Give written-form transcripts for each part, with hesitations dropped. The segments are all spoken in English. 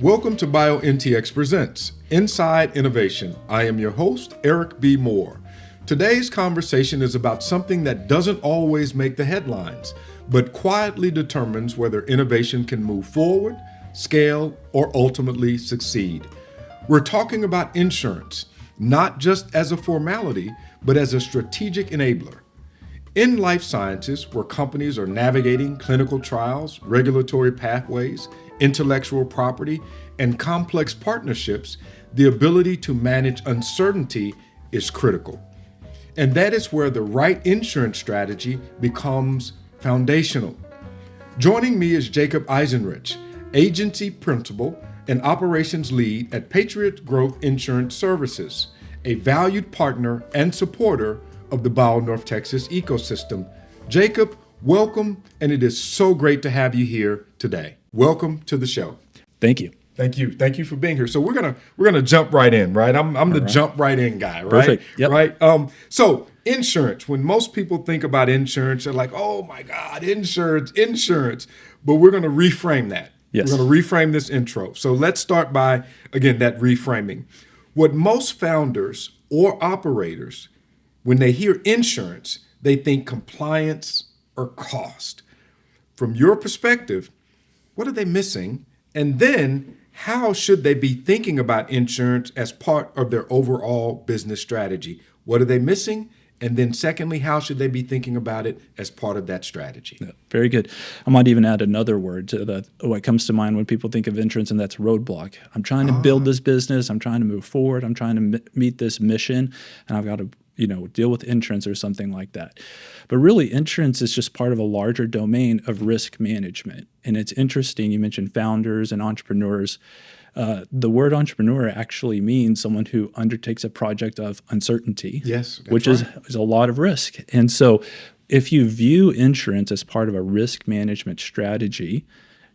Welcome to BioNTX Presents, Inside Innovation. I am your host, Eric B. Moore. Today's conversation is about something that doesn't always make the headlines, but quietly determines whether innovation can move forward, scale, or ultimately succeed. We're talking about insurance, not just as a formality, but as a strategic enabler. In life sciences, where companies are navigating clinical trials, regulatory pathways, intellectual property, and complex partnerships, the ability to manage uncertainty is critical. And that is where the right insurance strategy becomes foundational. Joining me is Jacob Eisenrich, Agency Principal and Operations Lead at Patriot Growth Insurance Services, a valued partner and supporter of the North Texas ecosystem. Jacob, welcome, and it is so great to have you here today. Welcome to the show. Thank you. Thank you for being here. So we're gonna jump right in, right? I'm the jump right in guy, right? Perfect. Yep. Right. So insurance. When most people think about insurance, they're like, "Oh my God, insurance." But we're gonna reframe that. Yes. We're gonna reframe this intro. So let's start by again that reframing. What most founders or operators, when they hear insurance, they think compliance or cost. From your perspective, what are they missing? And then how should they be thinking about insurance as part of their overall business strategy? What are they missing? And then secondly, how should they be thinking about it as part of that strategy? Yeah, very good. I might even add another word to that. What comes to mind when people think of insurance, and that's roadblock. I'm trying to build this business. I'm trying to move forward. I'm trying to meet this mission, and I've got to deal with insurance or something like that. But really, insurance is just part of a larger domain of risk management. And it's interesting, you mentioned founders and entrepreneurs. The word entrepreneur actually means someone who undertakes a project of uncertainty, which is a lot of risk. And so if you view insurance as part of a risk management strategy,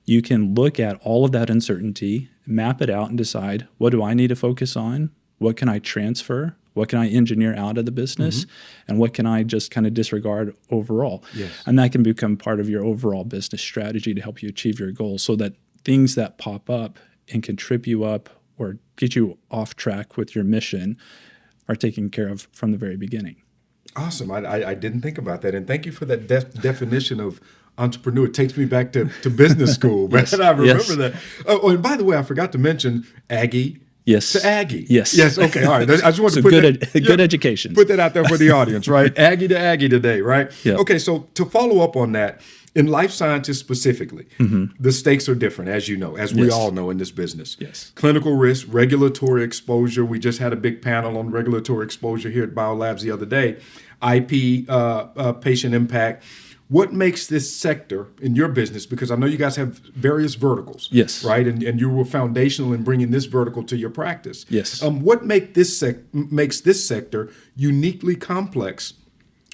you can look at all of that uncertainty, map it out, and decide, what do I need to focus on? What can I transfer? What can I engineer out of the business? And what can I just kind of disregard overall? Yes. And that can become part of your overall business strategy to help you achieve your goals, so that things that pop up and can trip you up or get you off track with your mission are taken care of from the very beginning. Awesome. I didn't think about that. And thank you for that definition of entrepreneur. It takes me back to business school. Yes. I remember that. Oh, and by the way, I forgot to mention Aggie. Yes. To Aggie. Yes. Okay. All right. I just want to put good education. Put that out there for the audience, right? Aggie to Aggie today, right? Yep. Okay. So to follow up on that, in life sciences specifically, the stakes are different, as you know, as we all know in this business. Yes. Clinical risk, regulatory exposure. We just had a big panel on regulatory exposure here at BioLabs the other day. IP, patient impact. What makes this sector in your business, because I know you guys have various verticals, yes, right? And you were foundational in bringing this vertical to your practice. Yes. What makes this sector uniquely complex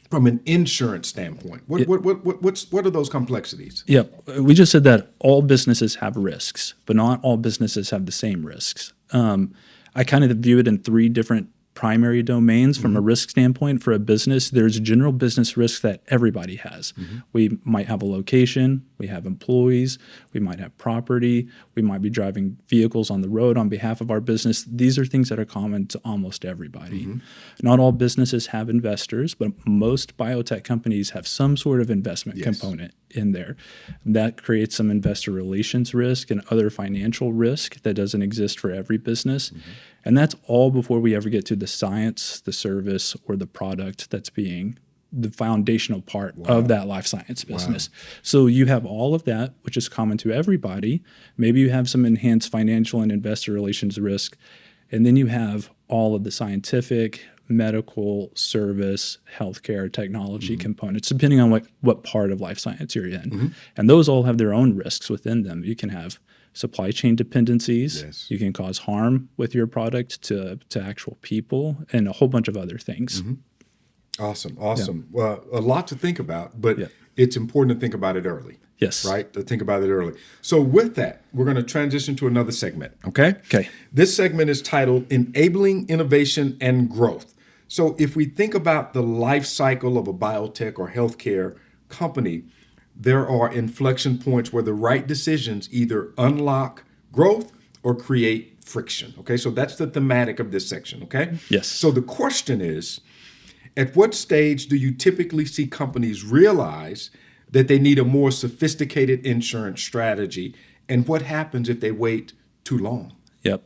from an insurance standpoint? What are those complexities? Yeah, we just said that all businesses have risks, but not all businesses have the same risks. I kind of view it in three different primary domains from a risk standpoint. For a business, there's general business risk that everybody has. We might have a location, we have employees, we might have property, we might be driving vehicles on the road on behalf of our business. These are things that are common to almost everybody. Not all businesses have investors, but most biotech companies have some sort of investment component in there. That creates some investor relations risk and other financial risk that doesn't exist for every business. And that's all before we ever get to the science, the service, or the product that's being the foundational part of that life science business. So you have all of that, which is common to everybody. Maybe you have some enhanced financial and investor relations risk. And then you have all of the scientific, medical, service, healthcare, technology components, depending on what part of life science you're in. And those all have their own risks within them. You can have supply chain dependencies. Yes. You can cause harm with your product to actual people, and a whole bunch of other things. Awesome. Well, a lot to think about, but it's important to think about it early. Yes. Right? To think about it early. So with that, we're going to transition to another segment, okay? Okay. This segment is titled Enabling Innovation and Growth. So if we think about the life cycle of a biotech or healthcare company, there are inflection points where the right decisions either unlock growth or create friction. Okay, so that's the thematic of this section. Okay. Yes. So the question is, at what stage do you typically see companies realize that they need a more sophisticated insurance strategy, and what happens if they wait too long? Yep.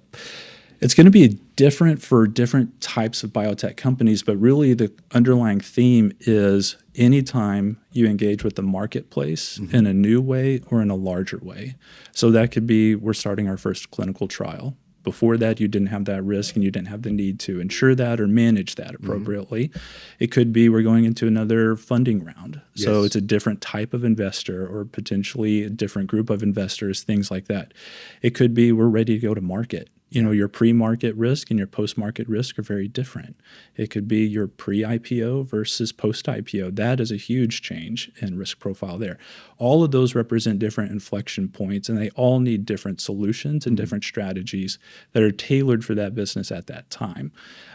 It's going to be different for different types of biotech companies, but really the underlying theme is anytime you engage with the marketplace in a new way or in a larger way. So that could be we're starting our first clinical trial. Before that, you didn't have that risk and you didn't have the need to insure that or manage that appropriately. It could be we're going into another funding round. So it's a different type of investor or potentially a different group of investors, things like that. It could be we're ready to go to market. You know, your pre-market risk and your post-market risk are very different. It could be your pre-IPO versus post-IPO. That is a huge change in risk profile there. All of those represent different inflection points, and they all need different solutions and different strategies that are tailored for that business at that time.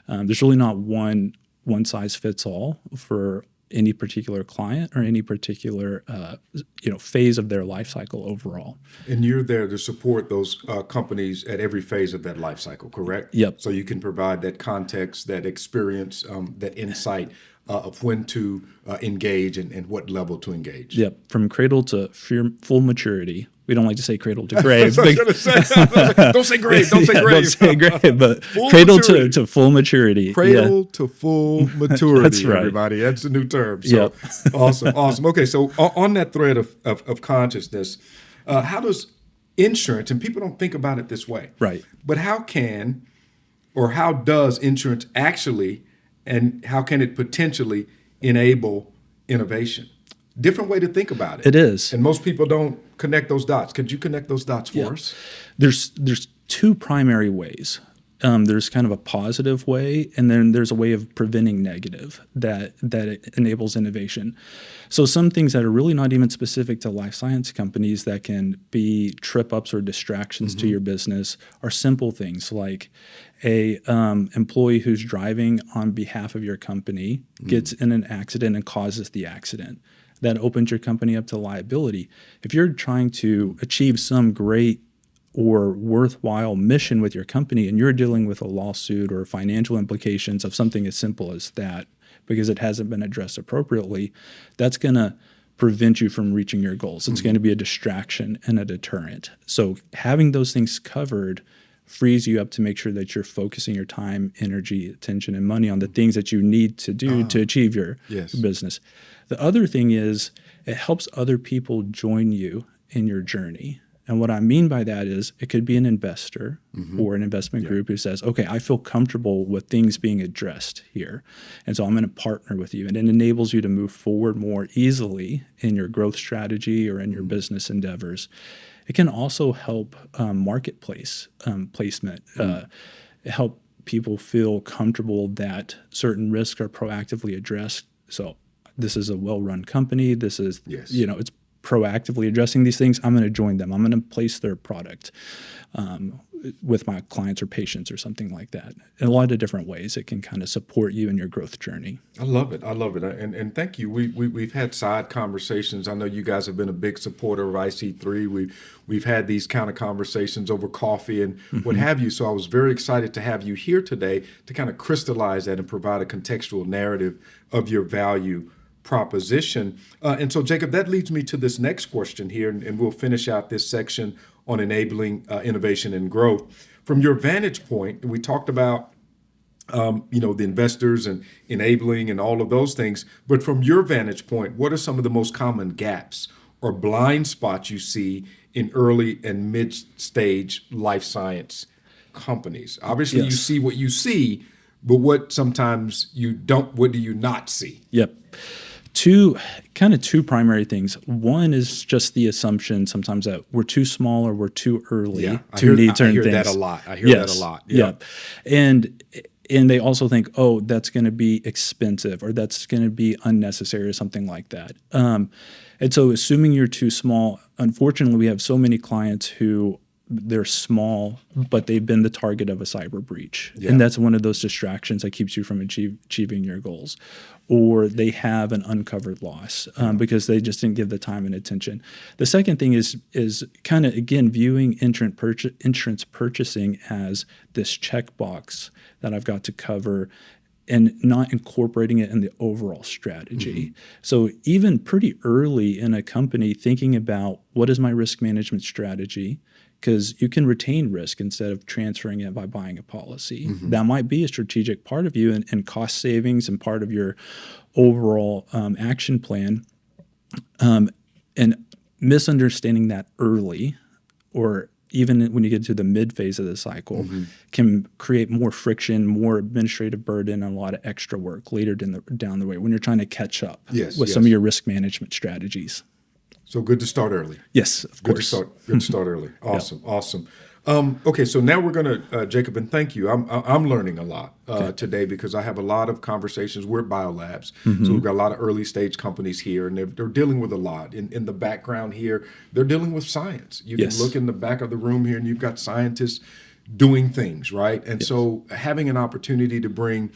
There's really not one size fits all for any particular client or any particular phase of their life cycle overall. And you're there to support those companies at every phase of that life cycle, correct? Yep. So you can provide that context, that experience, that insight of when to engage and what level to engage. Yep. From cradle to full maturity. We don't like to say cradle to grave. Don't say grave. Don't say grave. Don't say grave, but Full cradle maturity. to full maturity. Cradle to full maturity, That's right. everybody. That's the new term. So awesome. Okay, so on that thread of consciousness, how does insurance, and people don't think about it this way, Right. but how does insurance actually, and how can it potentially enable innovation? Different way to think about it. It is. And most people don't connect those dots. Could you connect those dots for us? There's two primary ways. There's kind of a positive way, and then there's a way of preventing negative that it enables innovation. So some things that are really not even specific to life science companies that can be trip-ups or distractions to your business are simple things like a employee who's driving on behalf of your company gets in an accident and causes the accident. That opens your company up to liability. If you're trying to achieve some great or worthwhile mission with your company and you're dealing with a lawsuit or financial implications of something as simple as that because it hasn't been addressed appropriately, that's going to prevent you from reaching your goals. It's going to be a distraction and a deterrent. So having those things covered frees you up to make sure that you're focusing your time, energy, attention, and money on the things that you need to do to achieve your business. The other thing is it helps other people join you in your journey. And what I mean by that is it could be an investor or an investment group who says, okay, I feel comfortable with things being addressed here. And so I'm going to partner with you. And it enables you to move forward more easily in your growth strategy or in your business endeavors. It can also help marketplace placement, help people feel comfortable that certain risks are proactively addressed. So this is a well-run company. This is, it's proactively addressing these things. I'm going to join them. I'm going to place their product with my clients or patients or something like that. In a lot of different ways, it can kind of support you in your growth journey. I love it. And thank you. We've had side conversations. I know you guys have been a big supporter of IC3. We've had these kind of conversations over coffee and what have you. So I was very excited to have you here today to kind of crystallize that and provide a contextual narrative of your value proposition. And so, Jacob, that leads me to this next question here, and we'll finish out this section on enabling innovation and growth. From your vantage point, we talked about the investors and enabling and all of those things. But from your vantage point, what are some of the most common gaps or blind spots you see in early and mid-stage life science companies? Obviously, you see what you see, but what sometimes you don't, what do you not see? Yep. Two primary things. One is just the assumption sometimes that we're too small or we're too early to need certain things. I hear that a lot. I hear that a lot. Yeah. And they also think, oh, that's going to be expensive or that's going to be unnecessary or something like that. And so assuming you're too small, unfortunately, we have so many clients who they're small, but they've been the target of a cyber breach. Yeah. And that's one of those distractions that keeps you from achieving your goals. Or they have an uncovered loss because they just didn't give the time and attention. The second thing is kind of, again, viewing insurance purchasing as this checkbox that I've got to cover and not incorporating it in the overall strategy. Mm-hmm. So even pretty early in a company, thinking about what is my risk management strategy, because you can retain risk instead of transferring it by buying a policy. Mm-hmm. That might be a strategic part of you and cost savings and part of your overall action plan. And misunderstanding that early, or even when you get to the mid phase of the cycle, mm-hmm. can create more friction, more administrative burden, and a lot of extra work later down the way when you're trying to catch up with some of your risk management strategies. So good to start early. Yes, of course. Good to start early. Awesome, awesome. Okay, so now we're going to, Jacob, and thank you. I'm learning a lot today because I have a lot of conversations. We're at BioLabs, mm-hmm. so we've got a lot of early stage companies here, and they're dealing with a lot. In the background here, they're dealing with science. You can look in the back of the room here, and you've got scientists doing things, right? And so having an opportunity to bring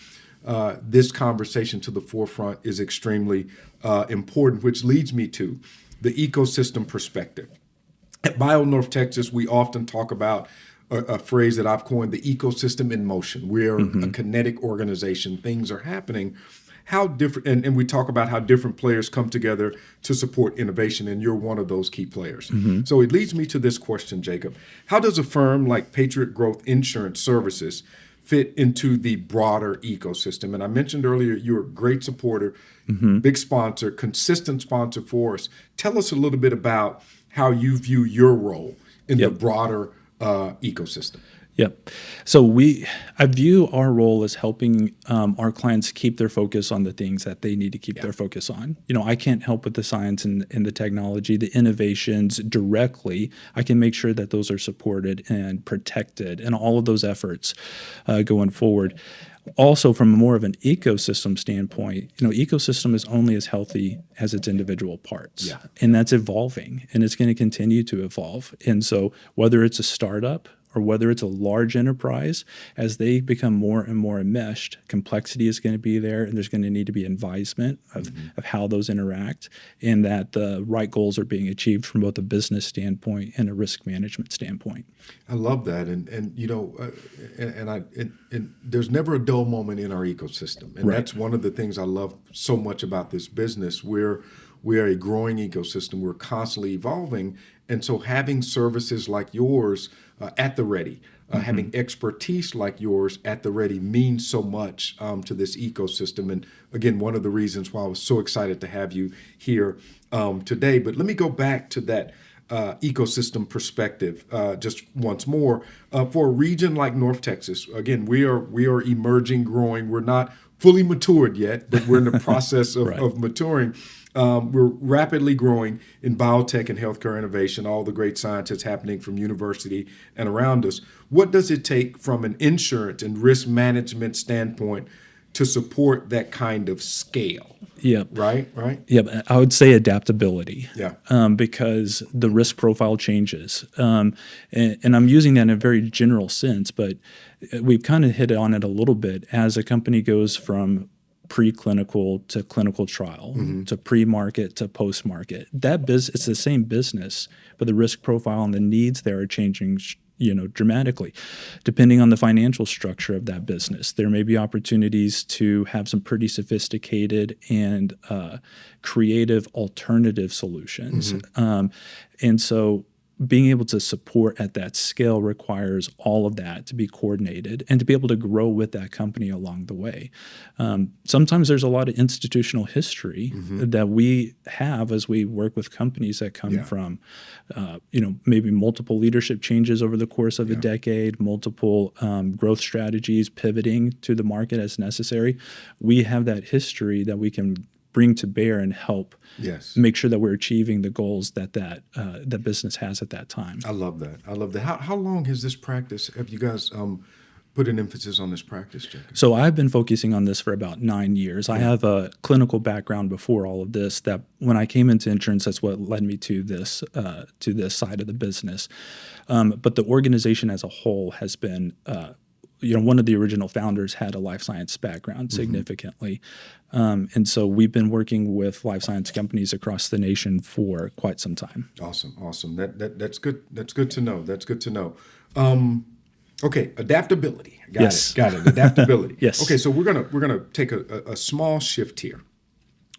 this conversation to the forefront is extremely important, which leads me to the ecosystem perspective. At BioNTX Texas, we often talk about a phrase that I've coined, the ecosystem in motion. We're mm-hmm. a kinetic organization. Things are happening. How different, and we talk about how different players come together to support innovation, and you're one of those key players. Mm-hmm. So it leads me to this question, Jacob. How does a firm like Patriot Growth Insurance Services fit into the broader ecosystem? And I mentioned earlier, you're a great supporter, mm-hmm. big sponsor, consistent sponsor for us. Tell us a little bit about how you view your role in the broader ecosystem. Yep. So I view our role as helping our clients keep their focus on the things that they need to keep their focus on. I can't help with the science and the technology, the innovations directly. I can make sure that those are supported and protected, and all of those efforts going forward. Also, from more of an ecosystem standpoint, ecosystem is only as healthy as its individual parts. Yeah. And that's evolving, and it's going to continue to evolve. And so whether it's a startup or whether it's a large enterprise, as they become more and more enmeshed, complexity is going to be there, and there's going to need to be advisement of how those interact, and that the right goals are being achieved from both a business standpoint and a risk management standpoint. I love that, and there's never a dull moment in our ecosystem, and that's one of the things I love so much about this business. We are a growing ecosystem. We're constantly evolving, and so having services like yours at the ready, having expertise like yours at the ready means so much to this ecosystem. And again, one of the reasons why I was so excited to have you here today. But let me go back to that ecosystem perspective just once more. For a region like North Texas, again, we are emerging, growing. We're not fully matured yet, but we're in the process of maturing. We're rapidly growing in biotech and healthcare innovation, all the great scientists happening from university and around us. What does it take from an insurance and risk management standpoint to support that kind of scale? Yep. Right? Yep. I would say adaptability. Yeah. Because the risk profile changes. And I'm using that in a very general sense, but we've kind of hit on it a little bit as a company goes from preclinical to clinical trial, to pre-market to post-market. It's the same business, but the risk profile and the needs there are changing dramatically. Depending on the financial structure of that business, there may be opportunities to have some pretty sophisticated and creative alternative solutions. And so being able to support at that scale requires all of that to be coordinated and to be able to grow with that company along the way. Sometimes there's a lot of institutional history that we have as we work with companies that come from, maybe multiple leadership changes over the course of a decade, multiple growth strategies, pivoting to the market as necessary. We have that history that we can bring to bear and help make sure that we're achieving the goals that business has at that time. I love that. How long has this practice, have you guys put an emphasis on this practice, Jacob? So I've been focusing on this for about 9 years. I have a clinical background before all of this. That when I came into insurance, that's what led me to this side of the business. But the organization as a whole has been, one of the original founders had a life science background significantly. And so we've been working with life science companies across the nation for quite some time. Awesome. That's good. That's good to know. Okay, adaptability. Got it. Adaptability. Yes. Okay, so we're gonna take a small shift here,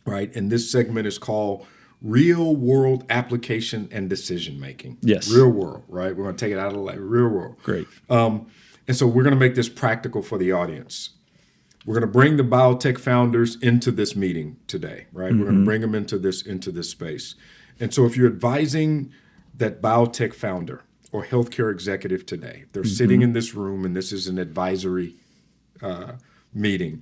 right? And this segment is called real world application and decision making. Yes. Real world, right? We're gonna take it out of the real world. Great. And so we're gonna make this practical for the audience. We're gonna bring the biotech founders into this meeting today, right? We're gonna bring them into this space. And so if you're advising that biotech founder or healthcare executive today, they're sitting in this room and this is an advisory meeting.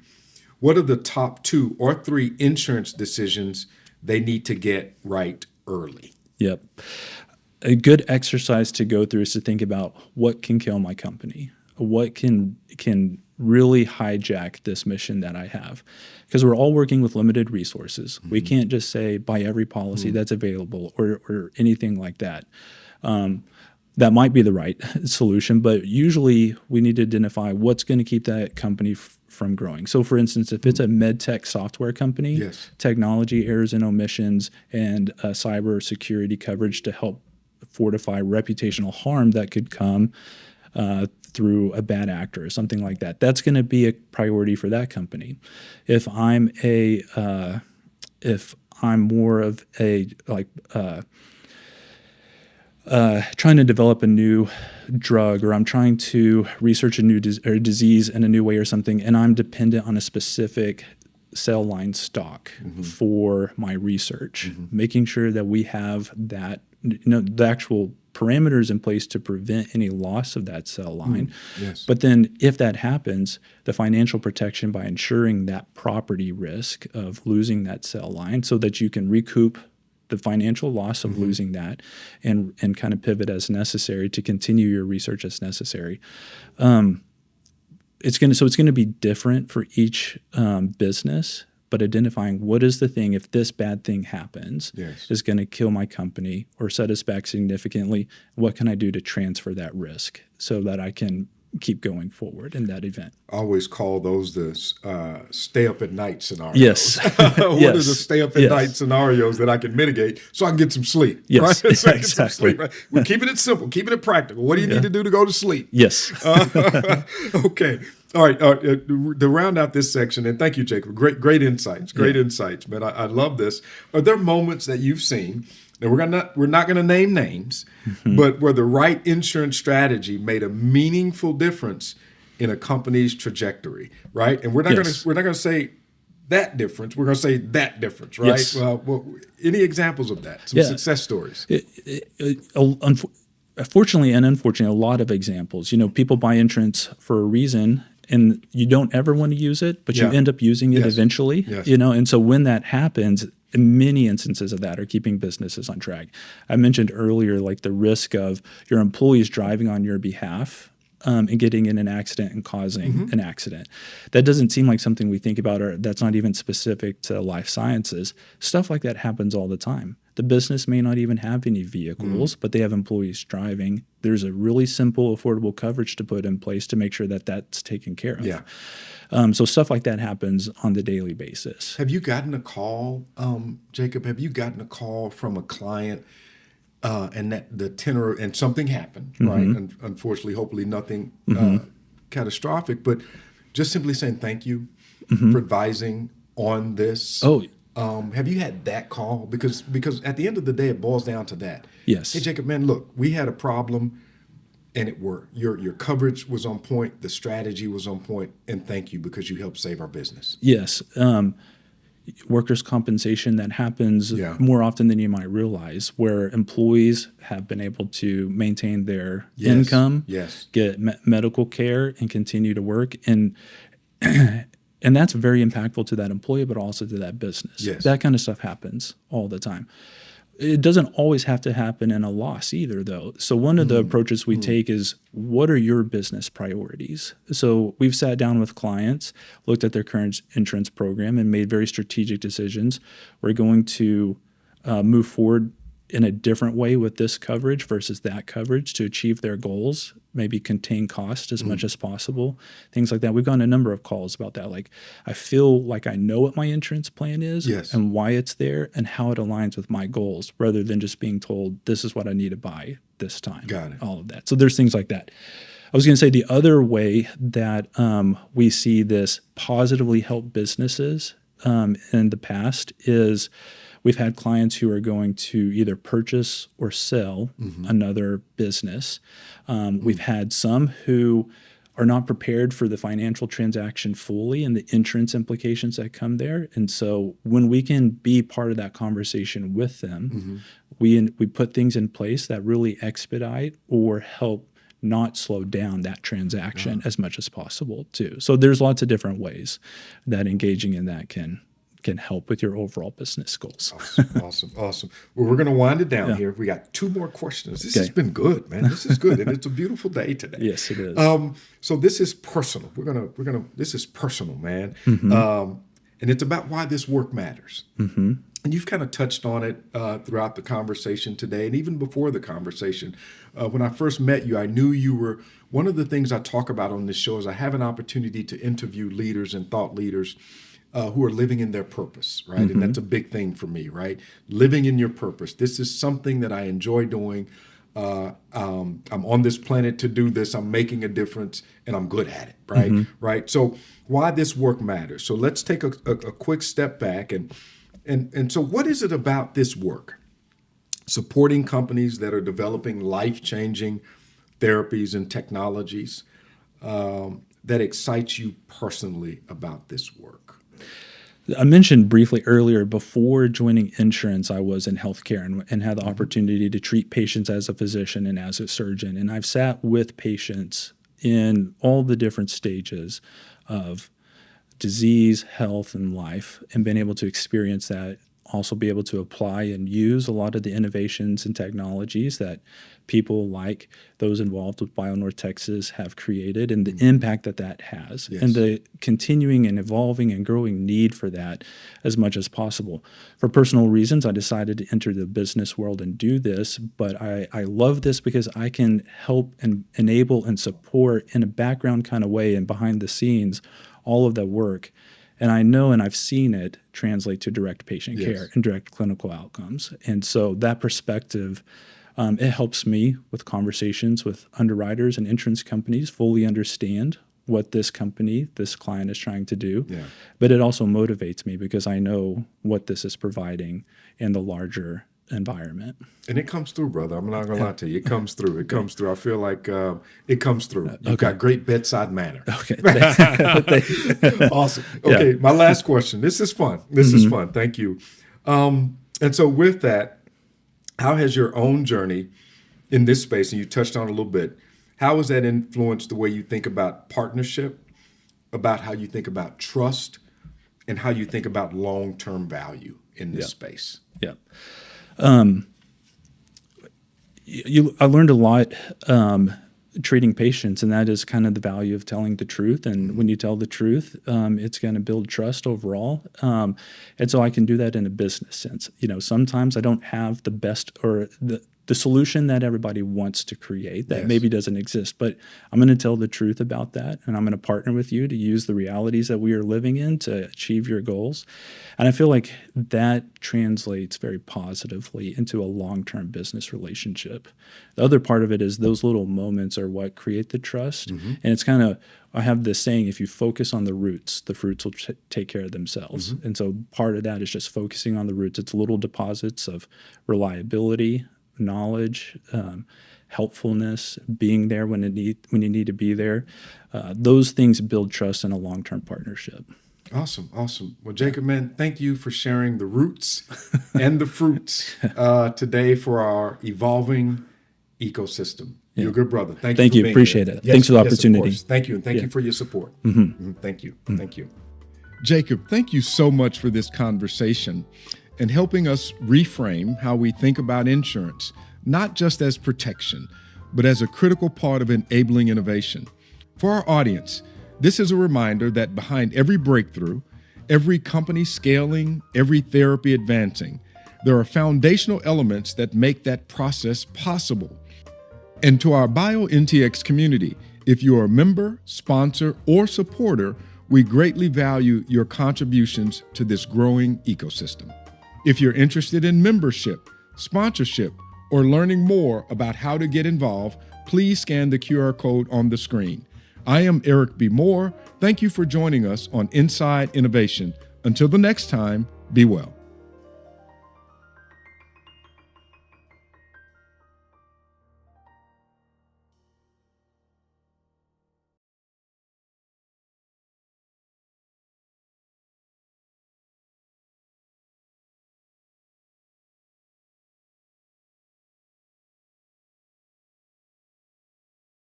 What are the top 2 or 3 insurance decisions they need to get right early? Yep. A good exercise to go through is to think about what can kill my company, what can really hijack this mission that I have, because we're all working with limited resources. We can't just say buy every policy that's available or anything like that. That might be the right solution, but usually we need to identify what's going to keep that company from growing. So, for instance, if it's a med tech software company, technology errors and omissions and cyber security coverage to help fortify reputational harm that could come through a bad actor or something like that. That's going to be a priority for that company. If I'm more of a trying to develop a new drug, or I'm trying to research a new disease in a new way or something, and I'm dependent on a specific cell line stock for my research, making sure that we have that, the actual parameters in place to prevent any loss of that cell line. But then if that happens, the financial protection by ensuring that property risk of losing that cell line so that you can recoup the financial loss of losing that and kind of pivot as necessary to continue your research as necessary. It's going to be different for each business, but identifying what is the thing, if this bad thing happens, is going to kill my company or set us back significantly, what can I do to transfer that risk so that I can keep going forward in that event? I always call those the stay up at night scenarios. Yes. What are the stay up at night scenarios that I can mitigate so I can get some sleep? Yes, right? So I can get exactly. some sleep, right? We're keeping it simple, keeping it practical. What do you need to do to go to sleep? Yes. Okay. All right. To round out this section, and thank you, Jacob. Great insights. Insights, man. I love this. Are there moments that you've seen? And we're not going to name names, but where the right insurance strategy made a meaningful difference in a company's trajectory, right? And we're not going to say that difference. We're going to say that difference, right? Yes. Well, any examples of that? Some success stories. Fortunately and unfortunately, a lot of examples. People buy insurance for a reason, and you don't ever want to use it, but you end up using it eventually. And so when that happens, many instances of that are keeping businesses on track. I mentioned earlier, like the risk of your employees driving on your behalf and getting in an accident and causing an accident. That doesn't seem like something we think about, or that's not even specific to life sciences. Stuff like that happens all the time. The business may not even have any vehicles, but they have employees driving. There's a really simple, affordable coverage to put in place to make sure that that's taken care of. So stuff like that happens on the daily basis. Have you gotten a call, Jacob? Have you gotten a call from a client and that the tenor and something happened, right? And unfortunately, hopefully nothing catastrophic, but just simply saying thank you for advising on this. Have you had that call? Because at the end of the day, it boils down to that. Yes. Hey, Jacob, man, look, we had a problem. And it worked. Your coverage was on point. The strategy was on point. And thank you because you helped save our business. Yes. Workers' compensation, that happens more often than you might realize, where employees have been able to maintain their income, get medical care, and continue to work. And that's very impactful to that employee, but also to that business. That kind of stuff happens all the time. It doesn't always have to happen in a loss either, though. So one of the approaches we take is, what are your business priorities? So we've sat down with clients, looked at their current insurance program, and made very strategic decisions. We're going to move forward in a different way with this coverage versus that coverage to achieve their goals, maybe contain cost as much as possible, things like that. We've gotten a number of calls about that. Like, I feel like I know what my insurance plan is and why it's there and how it aligns with my goals, rather than just being told, this is what I need to buy this time. Got it. All of that. So there's things like that. I was going to say the other way that we see this positively help businesses in the past is, we've had clients who are going to either purchase or sell another business. We've had some who are not prepared for the financial transaction fully and the insurance implications that come there. And so when we can be part of that conversation with them, we put things in place that really expedite or help not slow down that transaction as much as possible too. So there's lots of different ways that engaging in that can help with your overall business goals. Awesome. Well, we're going to wind it down here. We got 2 more questions. This has been good, man. This is good, and it's a beautiful day today. Yes, it is. So this is personal. This is personal, man. And it's about why this work matters. And you've kind of touched on it throughout the conversation today, and even before the conversation. When I first met you, I knew you were one of the things I talk about on this show is I have an opportunity to interview leaders and thought leaders who are living in their purpose, right? And that's a big thing for me, right? Living in your purpose. This is something that I enjoy doing. I'm on this planet to do this. I'm making a difference, and I'm good at it, right? Right. So why this work matters. So let's take a quick step back, and so what is it about this work? Supporting companies that are developing life-changing therapies and technologies that excites you personally about this work? I mentioned briefly earlier, before joining insurance, I was in healthcare and had the opportunity to treat patients as a physician and as a surgeon. And I've sat with patients in all the different stages of disease, health, and life, and been able to experience that, also be able to apply and use a lot of the innovations and technologies that people like those involved with BioNTX have created, and the impact that has, and the continuing and evolving and growing need for that as much as possible. For personal reasons, I decided to enter the business world and do this, but I love this because I can help and enable and support in a background kind of way and behind the scenes all of that work. And I know and I've seen it translate to direct patient care and direct clinical outcomes. And so that perspective, it helps me with conversations with underwriters and insurance companies fully understand what this company, this client is trying to do. But it also motivates me because I know what this is providing in the larger environment. And it comes through, brother. I'm not going to lie to you. It comes through. It comes through. I feel like it comes through. You've got great bedside manner. Okay. Awesome. Okay, my last question. This is fun. This is fun. Thank you. And so with that, how has your own journey in this space, and you touched on it a little bit, how has that influenced the way you think about partnership, about how you think about trust, and how you think about long-term value in this space? I learned a lot treating patients, and that is kind of the value of telling the truth. And when you tell the truth, it's going to build trust overall. And so I can do that in a business sense. You know, sometimes I don't have the best or the solution that everybody wants to create that maybe doesn't exist, but I'm going to tell the truth about that, and I'm going to partner with you to use the realities that we are living in to achieve your goals. And I feel like that translates very positively into a long-term business relationship. The other part of it is those little moments are what create the trust. And it's kind of, I have this saying, if you focus on the roots, the fruits will take care of themselves. And so part of that is just focusing on the roots. It's little deposits of reliability, knowledge, helpfulness, being there when you need to be there. Those things build trust in a long-term partnership. Awesome. Well, Jacob, man, thank you for sharing the roots and the fruits today for our evolving ecosystem. You're a good brother. Thank you for being Appreciate here. it. Thanks for the opportunity. Thank you, and thank you for your support. Thank you. Thank you. Jacob, thank you so much for this conversation. and helping us reframe how we think about insurance, not just as protection, but as a critical part of enabling innovation. For our audience, this is a reminder that behind every breakthrough, every company scaling, every therapy advancing, there are foundational elements that make that process possible. And to our BioNTX community, if you are a member, sponsor, or supporter, we greatly value your contributions to this growing ecosystem. If you're interested in membership, sponsorship, or learning more about how to get involved, please scan the QR code on the screen. I am Eric B. Moore. Thank you for joining us on Inside Innovation. Until the next time, be well.